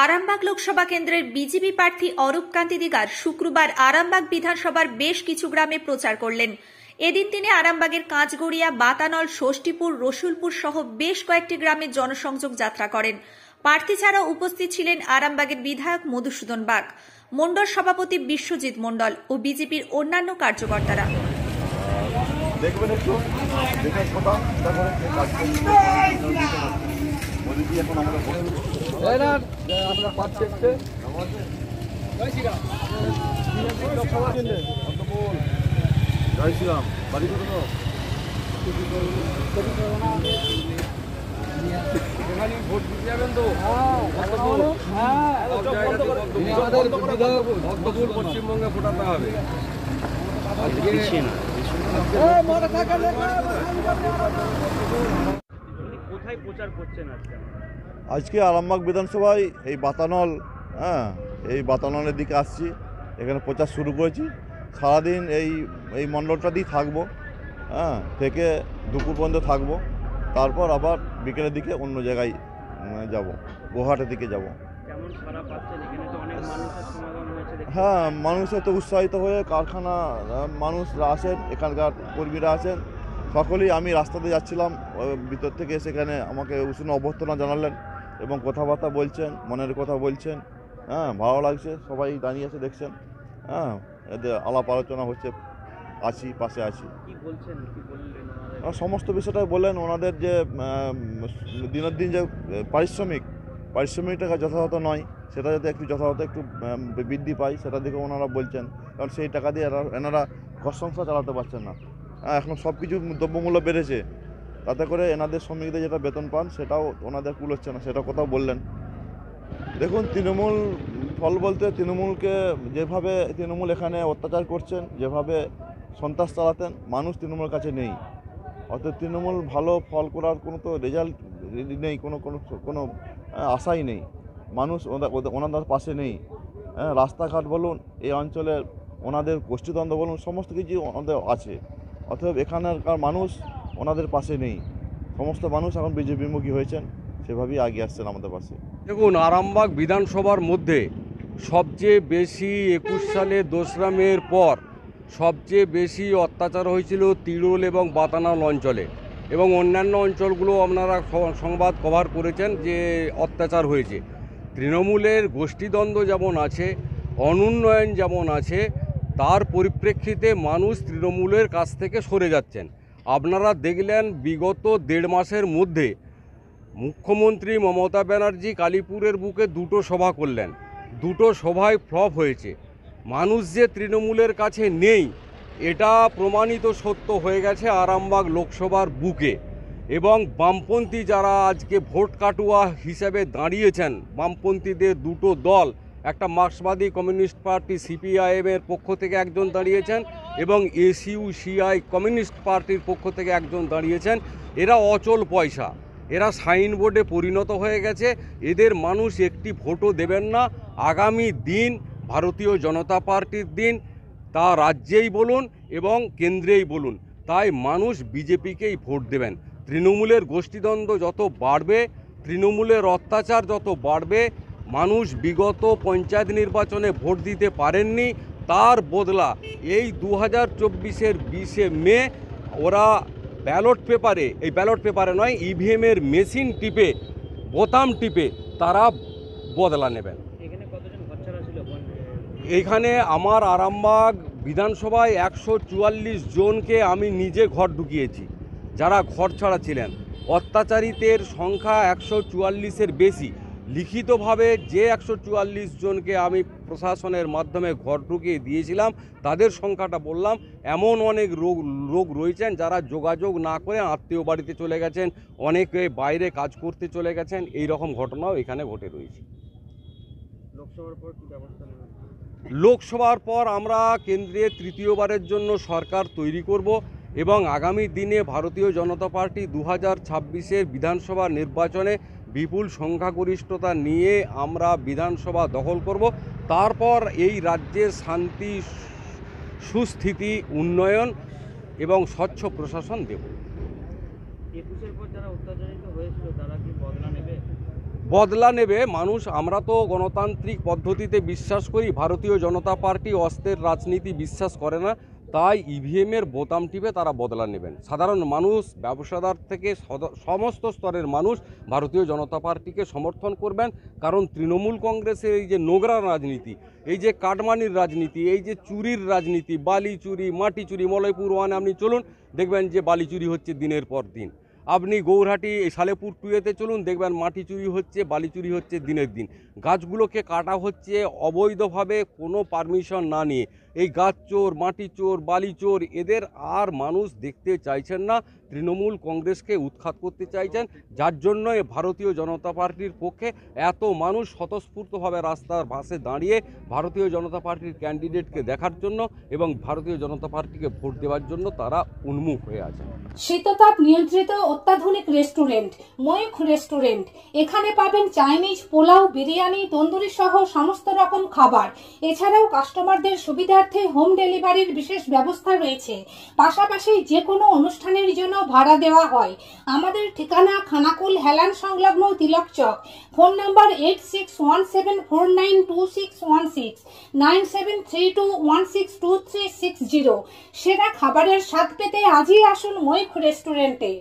আরামবাগ লোকসভা কেন্দ্রের বিজেপি প্রার্থী অরূপ কান্তি দিগার শুক্রবার আরামবাগ বিধানসভার বেশ কিছু গ্রামে প্রচার করলেন। এদিন তিনি আরামবাগের কাঁচগড়িয়া, বাতানল, ষষ্ঠীপুর, রসুলপুর সহ বেশ কয়েকটি গ্রামে জনসংযোগ যাত্রা করেন। প্রার্থী ছাড়াও উপস্থিত ছিলেন আরামবাগের বিধায়ক মধুসূদন বাগ, মণ্ডল সভাপতি বিশ্বজিৎ মণ্ডল ও বিজেপির অন্যান্য কার্যকর্তারা। ভোট দিতে যাবেন তো পশ্চিমবঙ্গে ফোটাতে হবে। কোথায় প্রচার করছেন আজকে আরামবাগ বিধানসভায় এই বাতানল, এই বাতানলের দিকে আসছি। এখানে প্রচার শুরু করেছি। সারাদিন এই মণ্ডলটাতেই থাকবো, থেকে দুপুর পর্যন্ত থাকবো। তারপর আবার বিকেলের দিকে অন্য জায়গায় যাব, গোহাটের দিকে যাব। হ্যাঁ, মানুষের তো উৎসাহিত হয়ে কারখানা মানুষরা আসেন, এখানকার কর্মীরা আছেন, সকলেই। আমি রাস্তাতে যাচ্ছিলাম, ভিতর থেকে সেখানে আমাকে উষ্ণ অভ্যর্থনা জানালেন এবং কথাবার্তা বলছেন, মনের কথা বলছেন। ভালো লাগছে, সবাই দাঁড়িয়ে আছে দেখছেন। এদের আলাপ আলোচনা হচ্ছে, পাশে আছি। সমস্ত বিষয়টাই বললেন। ওনাদের যে দিনের দিন যে পারিশ্রমিকটা যথাযথ নয়, সেটা যাতে একটু যথাযথ একটু বৃদ্ধি পায়, সেটা দিকে ওনারা বলছেন। কারণ সেই টাকা দিয়ে এনারা ঘর সংসার চালাতে পারছেন না। এখন সব কিছু দ্রব্যমূল্য বেড়েছে, তাতে করে এনাদের শ্রমিকদের যেটা বেতন পান সেটাও ওনাদের কুলোচ্ছে না, সেটা কথাও বললেন। দেখুন, তৃণমূল ফল বলতে তৃণমূল এখানে অত্যাচার করছেন, যেভাবে সন্ত্রাস চালাতেন, মানুষ তৃণমূলের কাছে নেই। অর্থাৎ তৃণমূল ভালো ফল করার কোনো তো রেজাল্ট নেই, কোনো আশাই নেই। মানুষ ওনাদের পাশে নেই। রাস্তাঘাট বলুন, এই অঞ্চলের ওনাদের গোষ্ঠীদ্বন্দ্ব বলুন, সমস্ত কিছু ওনাদের আছে। অতএব এখানকার মানুষ ওনাদের পাশে নেই। সমস্ত মানুষ এখন বিজেপিমুখী হয়েছেন, সেভাবেই এগিয়ে আসছেন আমাদের পাশে। দেখুন, আরামবাগ বিধানসভার মধ্যে সবচেয়ে বেশি 21 সালে 2রা মের পর সবচেয়ে বেশি অত্যাচার হয়েছিল তিরুল এবং বাতানল অঞ্চলে, এবং অন্যান্য অঞ্চলগুলো আপনারা সংবাদ কভার করেছেন যে অত্যাচার হয়েছে। তৃণমূলের গোষ্ঠীদ্বন্দ্ব যেমন আছে, অনুন্নয়ন যেমন আছে, তার পরিপ্রেক্ষিতে মানুষ তৃণমূলের কাছ থেকে সরে যাচ্ছেন। আপনারা দেখলেন বিগত 1.5 মাসের মধ্যে মুখ্যমন্ত্রী মমতা ব্যানার্জি কালীপুরের বুকে 2টো সভা করলেন। 2টো সভায় ফ্লপ হয়েছে। মানুষ যে তৃণমূলের কাছে নেই, এটা প্রমাণিত সত্য হয়ে গেছে আরামবাগ লোকসভার বুকে। এবং বামপন্থী যারা আজকে ভোট কাটুয়া হিসেবে দাঁড়িয়েছেন, বামপন্থীদের 2টো দল, একটা মার্ক্সবাদী কমিউনিস্ট পার্টি সিপিআইএমের পক্ষ থেকে একজন দাঁড়িয়েছেন এবং এসইউসিআই কমিউনিস্ট পার্টির পক্ষ থেকে একজন দাঁড়িয়েছেন। এরা অচল পয়সা, এরা সাইনবোর্ডে পরিণত হয়ে গেছে। এদের মানুষ একটি ভোটও দেবেন না। আগামী দিন ভারতীয় জনতা পার্টির দিন, তা রাজ্যেই বলুন এবং কেন্দ্রেই বলুন। তাই মানুষ বিজেপিকেই ভোট দেবেন। তৃণমূলের গোষ্ঠীদ্বন্দ্ব যত বাড়বে, তৃণমূলের অত্যাচার যত বাড়বে, মানুষ বিগত পঞ্চায়েত নির্বাচনে ভোট দিতে পারেননি, তার বদলা এই 2024-এর 20শে মে ওরা ব্যালট পেপারে নয়, ইভিএমের মেশিন টিপে, বোতাম টিপে তারা বদলা নেবেন। এখানে আমার আরামবাগ বিধানসভায় 144 জনকে আমি নিজে ঘর ঢুকিয়েছি, যারা ঘর ছাড়া ছিলেন। অত্যাচারীদের সংখ্যা 144-এর বেশি। লিখিতভাবে যে 144 জনকে আমি প্রশাসনের মাধ্যমে ঘর ঢুকিয়ে দিয়েছিলাম, তাদের সংখ্যাটা বললাম। এমন অনেক লোক রয়েছেন যারা যোগাযোগ না করে আত্মীয় বাড়িতে চলে গেছেন, অনেকে বাইরে কাজ করতে চলে গেছেন। এই রকম ঘটনাও এখানে ঘটে রয়েছে। লোকসভার পর আমরা কেন্দ্রে 3য়বারের জন্য সরকার তৈরি করব এবং আগামী দিনে ভারতীয় জনতা পার্টি 2026-এর বিধানসভা নির্বাচনে বিপুল সংখ্যাগরিষ্ঠতা নিয়ে আমরা বিধানসভা দখল করব। তারপর এই রাজ্যের শান্তি, সুস্থিতি, উন্নয়ন এবং স্বচ্ছ প্রশাসন দেব। 21-এর পর যারা অত্যাচারিত হয়েছিল তারা কি বদলা নেবে? বদলা নেবে মানুষ। আমরা তো গণতান্ত্রিক পদ্ধতিতে বিশ্বাস করি, ভারতীয় জনতা পার্টি অস্ত্রের রাজনীতি বিশ্বাস করে না, তাই ইভিএমের বোতাম টিপে তারা বদলা নেবেন। সাধারণ মানুষ, ব্যবসাদার থেকে সমস্ত স্তরের মানুষ ভারতীয় জনতা পার্টিকে সমর্থন করবেন, কারণ তৃণমূল কংগ্রেসের এই যে নোংরা রাজনীতি, এই যে কাটমানির রাজনীতি, এই যে চুরির রাজনীতি, বালি চুরি, মাটি চুরি, মলয়পুর ওয়ানে আপনি চলুন, দেখবেন যে বালি চুরি হচ্ছে দিনের পর দিন। আপনি গৌরহাটি সালেপুর টুয়েতে চলুন, দেখবেন মাটি চুরি হচ্ছে, বালি চুরি হচ্ছে দিনের দিন। গাছগুলোকে কাটা হচ্ছে অবৈধভাবে, কোনো পারমিশন না নিয়ে। এই গাছ চোর, মাটি চোর, বালি চোর, এদের আর মানুষ দেখতে চাইছেন না। তৃণমূল কংগ্রেসকে উৎখাত করতে চাইছেন, যার জন্য ভারতীয় জনতা পার্টির পক্ষে এত মানুষ স্বতঃস্ফূর্তভাবে রাস্তার পাশে দাঁড়িয়ে ভারতীয় জনতা পার্টির ক্যান্ডিডেটকে দেখার জন্য এবং ভারতীয় জনতা পার্টিকে ভোট দেওয়ার জন্য তারা উন্মুখ হয়ে আছেন। শীততাপ নিয়ন্ত্রিত অত্যাধুনিক রেস্টুরেন্ট ময়ূখ রেস্টুরেন্ট। এখানে পাবেন চাইনিজ, পোলাও, বিরিয়ানি, তন্দুরি সহ সমস্ত রকম খাবার। এছাড়াও কাস্টমারদের সুবিধার্থে হোম ডেলিভারির বিশেষ ব্যবস্থা রয়েছে। পাশাপাশি যে কোনো অনুষ্ঠানের জন্য ভাড়া দেওয়া হয়। আমাদের ঠিকানা খানাকুল হেলান সংলগ্ন তিলক চক। Phone number 8617492616 9732162360। সেরা খাবারের স্বাদ পেতে আজই আসুন ময়ূখ রেস্টুরেন্টে।